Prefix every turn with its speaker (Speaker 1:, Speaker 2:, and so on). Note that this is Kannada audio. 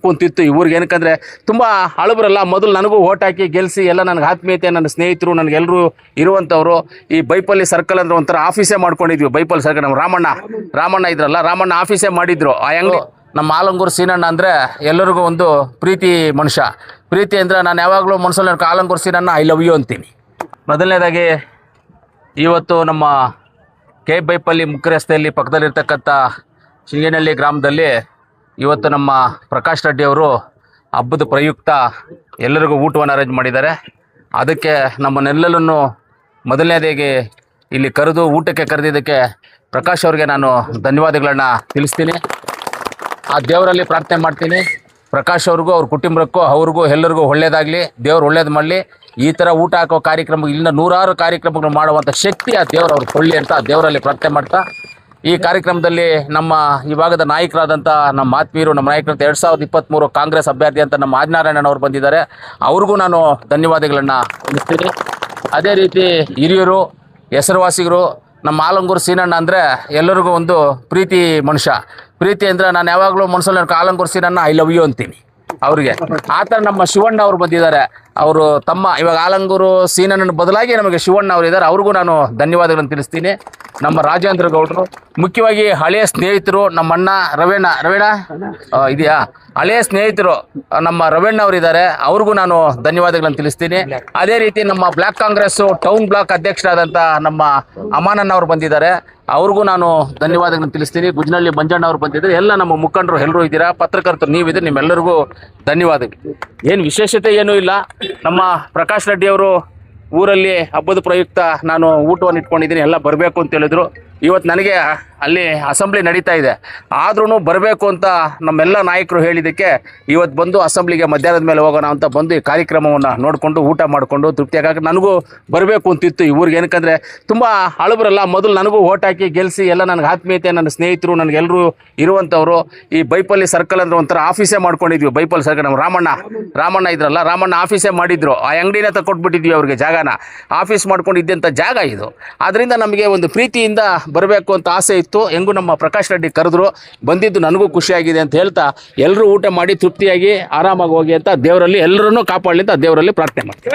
Speaker 1: ಬರಬೇಕು ಅಂತಿತ್ತು ಈ ಊರಿಗೆ. ಏನಕ್ಕಂದರೆ ತುಂಬ ಹಳಬರಲ್ಲ, ಮೊದಲು ನನಗೂ ಓಟ್ ಹಾಕಿ ಗೆಲ್ಲಿಸಿ ಎಲ್ಲ ನನಗೆ ಆತ್ಮೀಯತೆ, ನನ್ನ ಸ್ನೇಹಿತರು, ನನಗೆಲ್ಲರೂ ಇರುವಂಥವ್ರು. ಈ ಬೈಪಲ್ಲಿ ಸರ್ಕಲ್ ಅಂದ್ರೆ ಒಂಥರ ಆಫೀಸೇ ಮಾಡ್ಕೊಂಡಿದ್ವಿ. ಬೈಪಲ್ಲಿ ಸರ್ಕಲ್ ನಮ್ಮ ರಾಮಣ್ಣ ಇದ್ರಲ್ಲ, ರಾಮಣ್ಣ ಆಫೀಸೇ ಮಾಡಿದ್ರು. ಆ ಅಂಗಡಿ ನಮ್ಮ ಆಲಂಗೂರು ಸೀನಣ್ಣ ಅಂದರೆ ಎಲ್ಲರಿಗೂ ಒಂದು ಪ್ರೀತಿ ಮನುಷ್ಯ. ಪ್ರೀತಿ ಅಂದರೆ ನಾನು ಯಾವಾಗಲೂ ಮನಸ್ಸಲ್ಲಿ Alangur Seenanna I love you ಅಂತೀನಿ. ಮೊದಲನೇದಾಗಿ ಇವತ್ತು ನಮ್ಮ ಕೆ ಬೈಪಲ್ಲಿ ಮುಖ್ಯ ರಸ್ತೆಯಲ್ಲಿ ಪಕ್ಕದಲ್ಲಿರ್ತಕ್ಕಂಥ ಶಿಂಗೇನಹಳ್ಳಿ ಗ್ರಾಮದಲ್ಲಿ ಇವತ್ತು ನಮ್ಮ ಪ್ರಕಾಶ್ ರೆಡ್ಡಿ ಅವರು ಹಬ್ಬದ ಪ್ರಯುಕ್ತ ಎಲ್ಲರಿಗೂ ಊಟವನ್ನು ಅರೇಂಜ್ ಮಾಡಿದ್ದಾರೆ. ಅದಕ್ಕೆ ನಮ್ಮನ್ನೆಲ್ಲರನ್ನು ಮೊದಲನೇದಾಗಿ ಇಲ್ಲಿ ಕರೆದು ಊಟಕ್ಕೆ ಕರೆದಿದ್ದಕ್ಕೆ ಪ್ರಕಾಶ್ ಅವ್ರಿಗೆ ನಾನು ಧನ್ಯವಾದಗಳನ್ನು ತಿಳಿಸ್ತೀನಿ. ಆ ದೇವರಲ್ಲಿ ಪ್ರಾರ್ಥನೆ ಮಾಡ್ತೀನಿ, ಪ್ರಕಾಶ್ ಅವ್ರಿಗೂ ಅವ್ರ ಕುಟುಂಬಕ್ಕೂ ಅವ್ರಿಗೂ ಎಲ್ಲರಿಗೂ ಒಳ್ಳೇದಾಗಲಿ, ದೇವ್ರು ಒಳ್ಳೇದು ಮಾಡಲಿ. ಈ ಥರ ಊಟ ಹಾಕೋ ಕಾರ್ಯಕ್ರಮ ಇಲ್ಲಿಂದ ನೂರಾರು ಕಾರ್ಯಕ್ರಮಗಳು ಮಾಡುವಂಥ ಶಕ್ತಿ ಆ ದೇವರು ಅವ್ರಿಗೆ ಕೊಳ್ಳಿ ಅಂತ ದೇವರಲ್ಲಿ ಪ್ರಾರ್ಥನೆ ಮಾಡ್ತಾ, ಈ ಕಾರ್ಯಕ್ರಮದಲ್ಲಿ ನಮ್ಮ ಈ ಭಾಗದ ನಾಯಕರಾದಂಥ ನಮ್ಮ ಆತ್ಮೀಯರು, ನಮ್ಮ ನಾಯಕರಂತ 2023 ಕಾಂಗ್ರೆಸ್ ಅಭ್ಯರ್ಥಿ ಅಂತ ನಮ್ಮ ಆದಿನಾರಾಯಣನವರು ಬಂದಿದ್ದಾರೆ. ಅವ್ರಿಗೂ ನಾನು ಧನ್ಯವಾದಗಳನ್ನು ತಿಳಿಸ್ತೀನಿ. ಅದೇ ರೀತಿ ಹಿರಿಯರು, ಹೆಸರುವಾಸಿಗರು, ನಮ್ಮ ಆಲಂಗೂರು ಸೀನಣ್ಣ ಅಂದರೆ ಎಲ್ಲರಿಗೂ ಒಂದು ಪ್ರೀತಿ ಮನುಷ್ಯ. ಪ್ರೀತಿ ಅಂದರೆ ನಾನು ಯಾವಾಗಲೂ ಮನಸ್ಸಲ್ಲಿ Alangur Seenanna I love you ಅಂತೀನಿ ಅವ್ರಿಗೆ. ಆ ಥರ ನಮ್ಮ ಶಿವಣ್ಣ ಅವರು ಬಂದಿದ್ದಾರೆ. ಅವರು ತಮ್ಮ ಇವಾಗ ಆಲಂಗೂರು ಸೀನಣ್ಣನ ಬದಲಾಗಿ ನಮಗೆ ಶಿವಣ್ಣ ಅವರು ಇದ್ದಾರೆ. ಅವ್ರಿಗೂ ನಾನು ಧನ್ಯವಾದಗಳನ್ನು ತಿಳಿಸ್ತೀನಿ. ನಮ್ಮ ರಾಜೇಂದ್ರ ಗೌಡರು, ಮುಖ್ಯವಾಗಿ ಹಳೆಯ ಸ್ನೇಹಿತರು, ನಮ್ಮ ಅಣ್ಣ ರವೇಣ ಇದೆಯಾ, ಹಳೆಯ ಸ್ನೇಹಿತರು ನಮ್ಮ ರವಣ್ಣ ಅವರಿದ್ದಾರೆ. ಅವ್ರಿಗೂ ನಾನು ಧನ್ಯವಾದಗಳನ್ನು ತಿಳಿಸ್ತೀನಿ. ಅದೇ ರೀತಿ ನಮ್ಮ ಬ್ಲಾಕ್ ಕಾಂಗ್ರೆಸ್ ಟೌನ್ ಬ್ಲಾಕ್ ಅಧ್ಯಕ್ಷರಾದಂಥ ನಮ್ಮ ಅಮಾನಣ್ಣ ಅವರು ಬಂದಿದ್ದಾರೆ. ಅವ್ರಿಗೂ ನಾನು ಧನ್ಯವಾದಗಳನ್ನು ತಿಳಿಸ್ತೀನಿ. ಗುಜ್ನಳ್ಳಿ ಮಂಜಣ್ಣ ಅವರು ಬಂದಿದ್ದಾರೆ. ಎಲ್ಲ ನಮ್ಮ ಮುಖಂಡರು ಎಲ್ಲರೂ ಇದ್ದೀರಾ, ಪತ್ರಕರ್ತರು ನೀವಿದ್ದೀರಿ, ನಿಮ್ಮೆಲ್ಲರಿಗೂ ಧನ್ಯವಾದಗಳು. ಏನು ವಿಶೇಷತೆ ಏನೂ ಇಲ್ಲ. ನಮ್ಮ ಪ್ರಕಾಶ್ ರೆಡ್ಡಿ ಅವರು ಊರಲ್ಲಿ ಹಬ್ಬದ ಪ್ರಯುಕ್ತ ನಾನು ಊಟವನ್ನು ಇಟ್ಕೊಂಡಿದ್ದೀನಿ, ಎಲ್ಲ ಬರಬೇಕು ಅಂತ ಹೇಳಿದ್ರು. ಇವತ್ತು ನನಗೆ ಅಲ್ಲಿ ಅಸೆಂಬ್ಲಿ ನಡೀತಾ ಇದೆ, ಆದ್ರೂ ಬರಬೇಕು ಅಂತ ನಮ್ಮೆಲ್ಲ ನಾಯಕರು ಹೇಳಿದ್ದಕ್ಕೆ ಇವತ್ತು ಬಂದು ಅಸೆಂಬ್ಲಿಗೆ ಮಧ್ಯಾಹ್ನದ ಮೇಲೆ ಹೋಗೋಣ ಅಂತ ಬಂದು ಈ ಕಾರ್ಯಕ್ರಮವನ್ನು ನೋಡಿಕೊಂಡು ಊಟ ಮಾಡಿಕೊಂಡು ತೃಪ್ತಿಯಾಗಿ ನನಗೂ ಬರಬೇಕು ಅಂತಿತ್ತು ಈ ಊರಿಗೆ. ಏನಕ್ಕಂದರೆ ತುಂಬ ಹಳಬರಲ್ಲ, ಮೊದಲು ನನಗೂ ಓಟ್ ಹಾಕಿ ಗೆಲ್ಲಿಸಿ ಎಲ್ಲ ನನಗೆ ಆತ್ಮೀಯತೆ, ನನ್ನ ಸ್ನೇಹಿತರು, ನನಗೆಲ್ಲರೂ ಇರುವಂಥವ್ರು. ಈ ಬೈಪಲ್ಲಿ ಸರ್ಕಲ್ ಅಂದ್ರೆ ಒಂಥರ ಆಫೀಸೇ ಮಾಡ್ಕೊಂಡಿದ್ವಿ. ಬೈಪಲ್ಲಿ ಸರ್ಕಲ್ ನಮ್ಮ ರಾಮಣ್ಣ ಇದ್ರಲ್ಲ, ರಾಮಣ್ಣ ಆಫೀಸೇ ಮಾಡಿದ್ರು. ಆ ಅಂಗಡಿನೇ ತಗೊಟ್ಬಿಟ್ಟಿದ್ವಿ ಅವ್ರಿಗೆ, ಜಾಗನ ಆಫೀಸ್ ಮಾಡ್ಕೊಂಡಿದ್ದಂಥ ಜಾಗ ಇದು. ಆದ್ದರಿಂದ ನಮಗೆ ಒಂದು ಪ್ರೀತಿಯಿಂದ ಬರಬೇಕು ಅಂತ ಆಸೆ ಇತ್ತು. ಹೆಂಗೂ ನಮ್ಮ ಪ್ರಕಾಶ್ ರೆಡ್ಡಿ ಕರೆದ್ರು, ಬಂದಿದ್ದು ನನಗೂ ಖುಷಿಯಾಗಿದೆ ಅಂತ ಹೇಳ್ತಾ ಎಲ್ಲರೂ ಊಟ ಮಾಡಿ ತೃಪ್ತಿಯಾಗಿ ಆರಾಮಾಗಿ ಹೋಗಿ ಅಂತ ದೇವರಲ್ಲಿ ಎಲ್ಲರನ್ನೂ ಕಾಪಾಡಲಿ ಅಂತ ದೇವರಲ್ಲಿ ಪ್ರಾರ್ಥನೆ ಮಾಡ್ತೀನಿ.